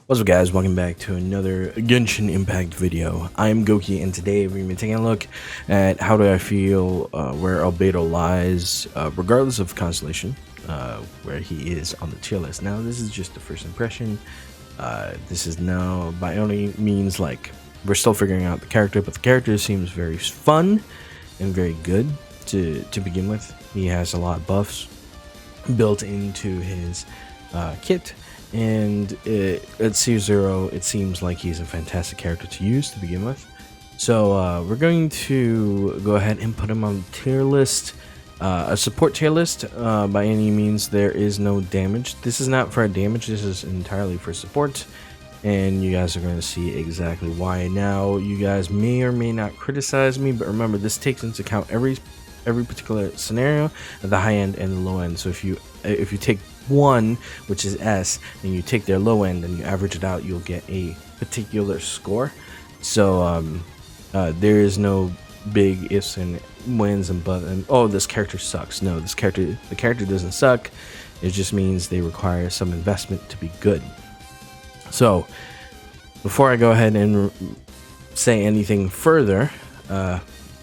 What's up guys, welcome back to another Genshin Impact video. I'm Goki and today we're going to be taking a look at how do I feel where ALBEDO lies regardless of constellation, where he is on the tier list. Now this is just the first impression. This is now by any means like we're still figuring out the character, but the character seems very fun and very good to begin with. He has a lot of buffs built into his kit. And at C0, it seems like he's a fantastic character to use to begin with. So we're going to go ahead and put him on the tier list, a support tier list. By any means, there is no damage. This is not for damage. This is entirely for support. And you guys are going to see exactly why. Now, you guys may or may not criticize me, but remember, this takes into account every particular scenario at the high end and the low end. So if you take one, which is S, and you take their low end and you average it out, you'll get a particular score. So there is no big ifs and wins and buts and oh, this character sucks. No, the character doesn't suck. It just means they require some investment to be good. So before I go ahead and say anything further,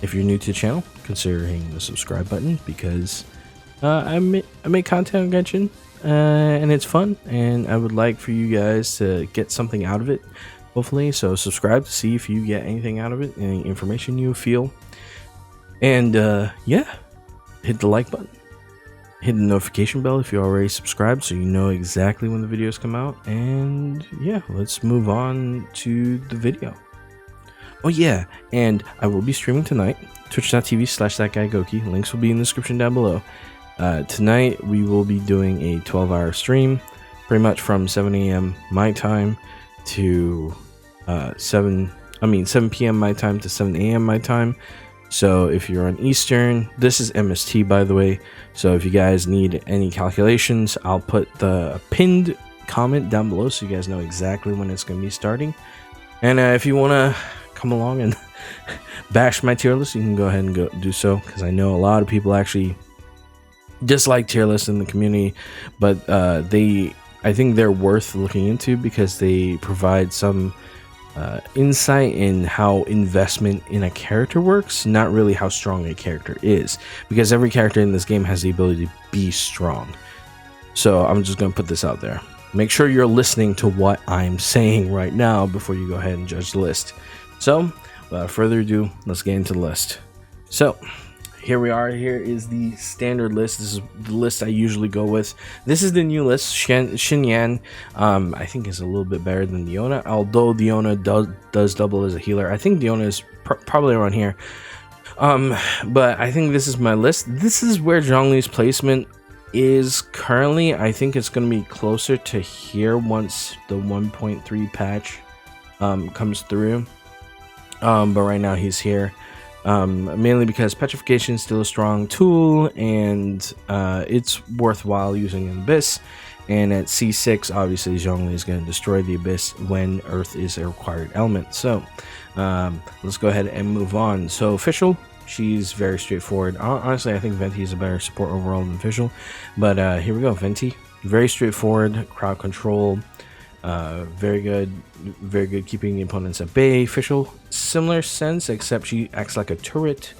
if you're new to the channel, consider hitting the subscribe button because I make content on Genshin and it's fun, and I would like for you guys to get something out of it, hopefully. So subscribe to see if you get anything out of it, any information you feel, and yeah, hit the like button, hit the notification bell if you're already subscribed so you know exactly when the videos come out. And yeah, let's move on to the video. Oh yeah, and I will be streaming tonight, twitch.tv/thatguygoki. Links will be in the description down below. Tonight we will be doing a 12-hour stream, pretty much from 7 a.m. my time to 7 p.m. my time to 7 a.m. my time. So if you're on Eastern, this is MST by the way, so if you guys need any calculations, I'll put the pinned comment down below so you guys know exactly when it's going to be starting. And if you want to come along and bash my tier list, you can go ahead and go do so, because I know a lot of people actually dislike tier lists in the community, but I think they're worth looking into because they provide some insight in how investment in a character works, not really how strong a character is, because every character in this game has the ability to be strong. So I'm just going to put this out there. Make sure you're listening to what I'm saying right now before you go ahead and judge the list. So without further ado, let's get into the list. So here we are. Here is the standard list. This is the list I usually go with. This is the new list. Xinyan, I think, is a little bit better than Diona, although Diona does double as a healer. I think Diona is probably around here. But I think this is my list. This is where Zhongli's placement is currently. I think it's going to be closer to here once the 1.3 patch comes through. But right now he's here. Mainly because petrification is still a strong tool, and it's worthwhile using an abyss. And at C6, obviously Zhongli is going to destroy the abyss when earth is a required element. So let's go ahead and move on. So official, she's very straightforward. Honestly, I think Venti is a better support overall than official, but here we go. Venti, very straightforward, crowd control, very good keeping the opponents at bay. Official, similar sense, except she acts like a turret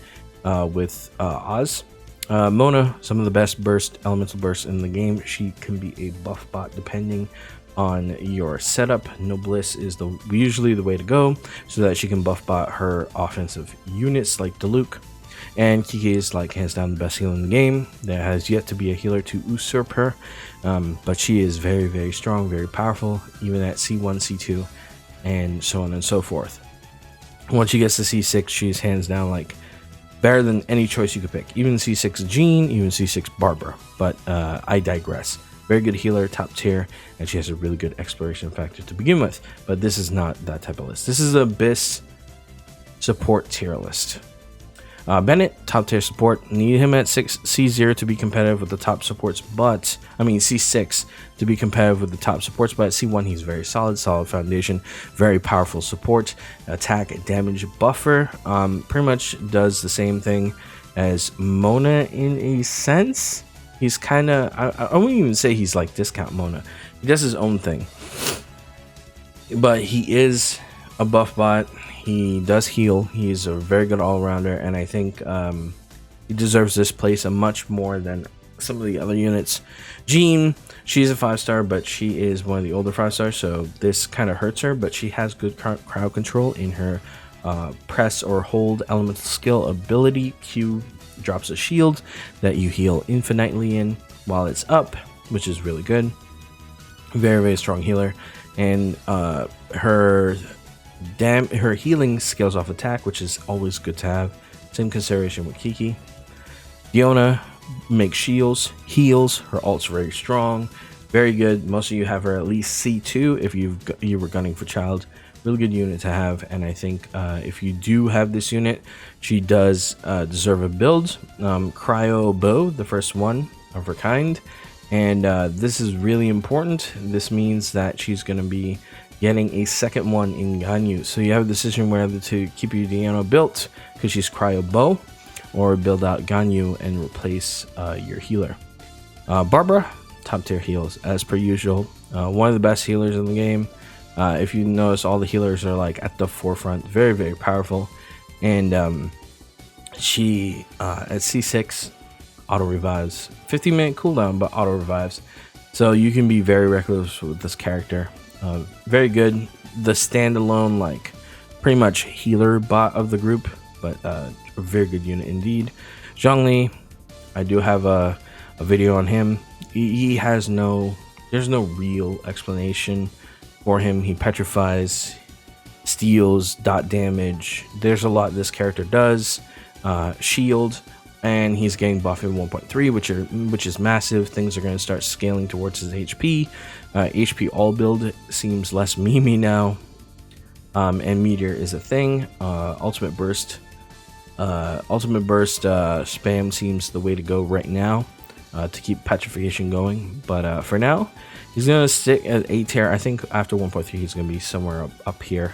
with Oz. Mona, some of the best elemental bursts in the game. She can be a buff bot depending on your setup. Nobliss is usually the way to go, so that she can buff bot her offensive units like Diluc. And Kiki is like hands down the best healer in the game. There has yet to be a healer to usurp her, but she is very, very strong, very powerful, even at C1, C2, and so on and so forth. Once she gets to C6, she's hands down like better than any choice you could pick. Even C6 Jean, even C6 Barbara. But I digress. Very good healer, top tier, and she has a really good exploration factor to begin with. But this is not that type of list. This is Abyss support tier list. Bennett, top tier support. Need him at C0 to be competitive with the top supports, but C6 to be competitive with the top supports, but at C1 he's very solid foundation, very powerful support, attack, damage buffer. Pretty much does the same thing as Mona in a sense. He's kind of, I wouldn't even say he's like discount Mona. He does his own thing. but he is a buff bot. He does heal. He's a very good all-rounder, and I think he deserves this place a much more than some of the other units. Jean, she's a 5-star, but she is one of the older 5-stars, so this kind of hurts her, but she has good crowd control in her press or hold elemental skill ability. Q drops a shield that you heal infinitely in while it's up, which is really good. Very, very strong healer. And her healing scales off attack, which is always good to have. Same consideration with Kiki. Fiona makes shields, heals. Her ult's very strong, very good. Most of you have her at least C2 if you were gunning for child. Really good unit to have, and I think if you do have this unit, she does deserve a build. Cryo Bow, the first one of her kind, and this is really important. This means that she's going to be getting a second one in Ganyu, so you have a decision whether to keep your Diana built because she's Cryo Bow, or build out Ganyu and replace your healer. Barbara, top tier heals as per usual. One of the best healers in the game. If you notice, all the healers are like at the forefront. Very, very powerful. And she at C6 auto revives. 15-minute cooldown, but auto revives. So you can be very reckless with this character. Very good. The standalone, like, pretty much healer bot of the group, but a very good unit indeed. Zhongli, I do have a video on him. He has there's no real explanation for him. He petrifies, steals, dot damage. There's a lot this character does. Shield, and he's getting buff in 1.3, which is massive. Things are going to start scaling towards his HP. HP all build seems less memey now, and meteor is a thing. Ultimate burst spam seems the way to go right now to keep petrification going. But for now, he's gonna stick at 8 tier. I think after 1.3 he's gonna be somewhere up here.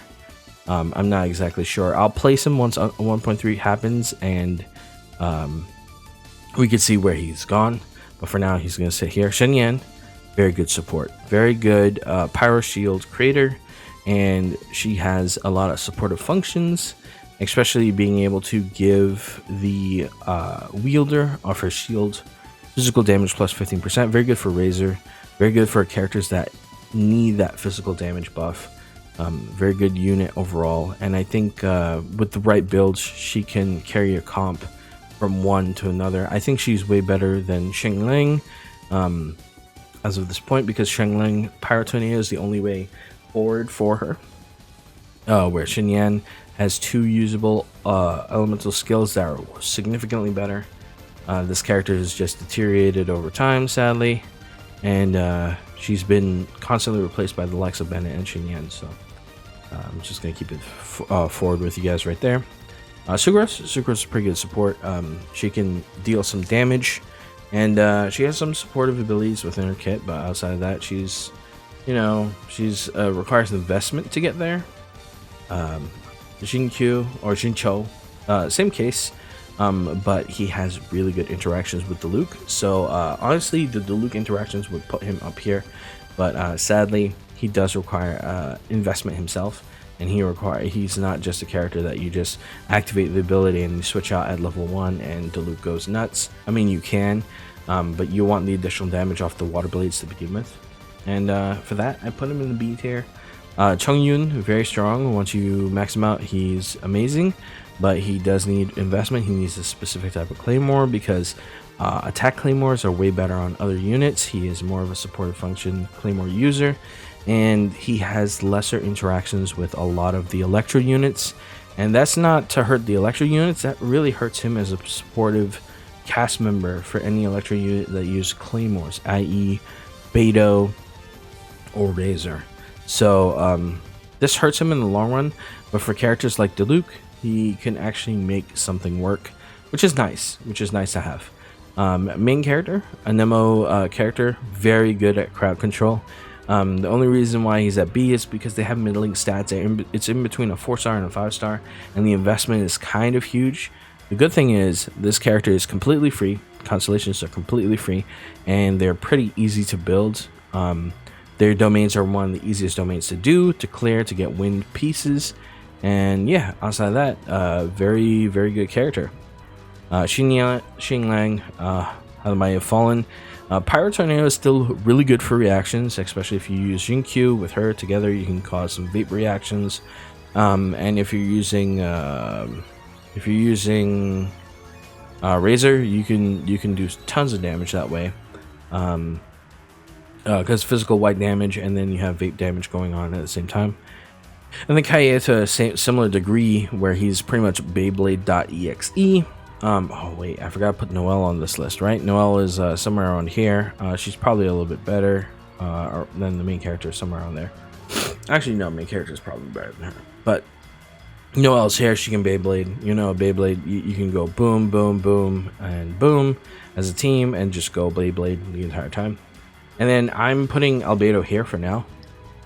I'm not exactly sure. I'll place him once 1.3 happens, and we can see where he's gone. But for now, he's gonna sit here. Shenyan, very good support, very good pyro shield creator, and she has a lot of supportive functions, especially being able to give the wielder of her shield physical damage plus 15%. Very good for Razor. Very good for characters that need that physical damage buff. Very good unit overall, and I think with the right builds, she can carry a comp from one to another. I think she's way better than Shengling as of this point, because Shengling Pyrotonia is the only way forward for her, where Shenyan has 2 usable elemental skills that are significantly better. This character has just deteriorated over time, sadly, and she's been constantly replaced by the likes of Bennett and Shenyan, so I'm just going to keep it forward with you guys right there. Sucrose is pretty good support. She can deal some damage, and she has some supportive abilities within her kit, but outside of that, she's requires investment to get there. Jinqiu or Jinqiu, same case, but he has really good interactions with Diluc. So honestly, the Diluc interactions would put him up here, but sadly, he does require investment himself, and he's not just a character that you just activate the ability and you switch out at level 1 and Diluc goes nuts. I mean, you can, but you want the additional damage off the water blades to begin with, and for that, I put him in the B tier. Chongyun, very strong. Once you max him out, he's amazing, but he does need investment. He needs a specific type of claymore, because attack claymores are way better on other units. He is more of a supportive function claymore user, and he has lesser interactions with a lot of the Electro units, and that's not to hurt the Electro units. That really hurts him as a supportive cast member for any Electro unit that use claymores, i.e. Beidou or Razor. So this hurts him in the long run, but for characters like Diluc, he can actually make something work, which is nice to have. Main character, a Nemo character, very good at crowd control. The only reason why he's at B is because they have middling stats. It's in between a 4-star and a 5-star, and the investment is kind of huge. The good thing is this character is completely free. Constellations are completely free, and they're pretty easy to build. Their domains are one of the easiest domains to do, to clear, to get wind pieces. And yeah, outside of that, very, very good character. Xinglang, how might have fallen. Pyro Tornado is still really good for reactions, especially if you use Jinkyu with her together. You can cause some vape reactions, and if you're using Razor, you can do tons of damage that way, because physical white damage, and then you have vape damage going on at the same time. And then Kaie to a similar degree, where he's pretty much Beyblade.exe. Oh wait, I forgot to put Noelle on this list, right? Noelle is somewhere around here. She's probably a little bit better than the main character, somewhere around there. Actually, no, main character is probably better than her. But Noelle's here, she can Beyblade. You know, Beyblade, you can go boom, boom, boom, and boom as a team, and just go Beyblade the entire time. And then I'm putting Albedo here for now.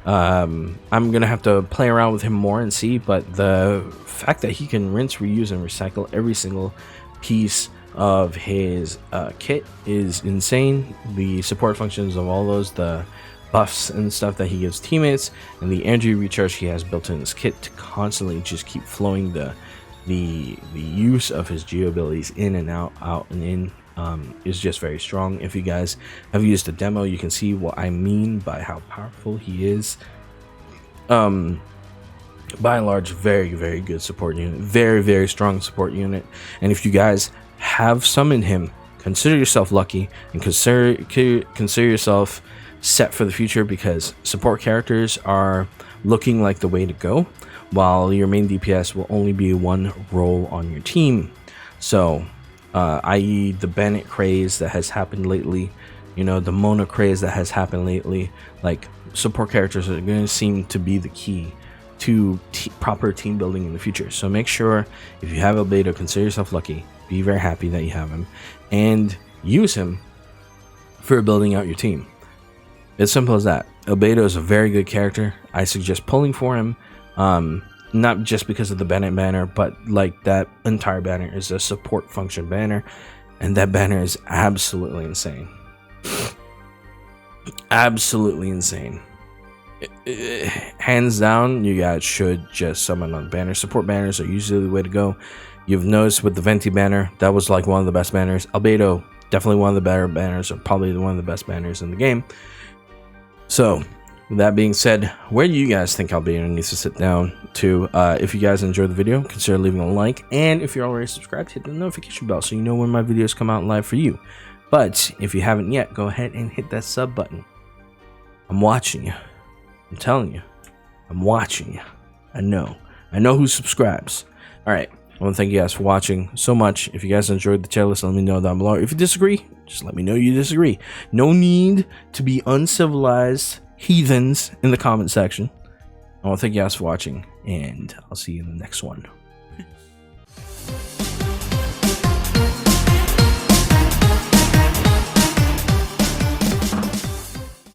I'm gonna have to play around with him more and see, but the fact that he can rinse, reuse, and recycle every single piece of his kit is insane. The support functions of all those, the buffs and stuff that he gives teammates, and the energy recharge he has built in his kit to constantly just keep flowing the use of his geo abilities in and out, out and in, is just very strong. If you guys have used the demo, you can see what I mean by how powerful he is. By and large, very, very good support unit, very, very strong support unit. And if you guys have summoned him, consider yourself lucky, and consider yourself set for the future, because support characters are looking like the way to go, while your main DPS will only be one role on your team. So i.e. the Bennett craze that has happened lately, you know, the Mona craze that has happened lately, like support characters are going to seem to be the key to proper team building in the future. So make sure, if you have Albedo, consider yourself lucky, be very happy that you have him, and use him for building out your team. It's simple as that. Albedo is a very good character. I suggest pulling for him, not just because of the Bennett banner, but like that entire banner is a support function banner, and that banner is absolutely insane. Absolutely insane. Hands down, you guys should just summon on banners. Support banners are usually the way to go. You've noticed with the Venti banner, that was like one of the best banners. Albedo, definitely one of the better banners, or probably one of the best banners in the game. So with that being said, where do you guys think Albedo needs to sit down to? If you guys enjoyed the video, consider leaving a like, and if you're already subscribed, hit the notification bell so you know when my videos come out live for you. But if you haven't yet, go ahead and hit that sub button. I'm watching you. I'm telling you, I'm watching you. I know who subscribes. All right, I want to thank you guys for watching so much. If you guys enjoyed the tier list, let me know down below. If you disagree, just let me know you disagree. No need to be uncivilized heathens in the comment section. I want to thank you guys for watching, and I'll see you in the next one.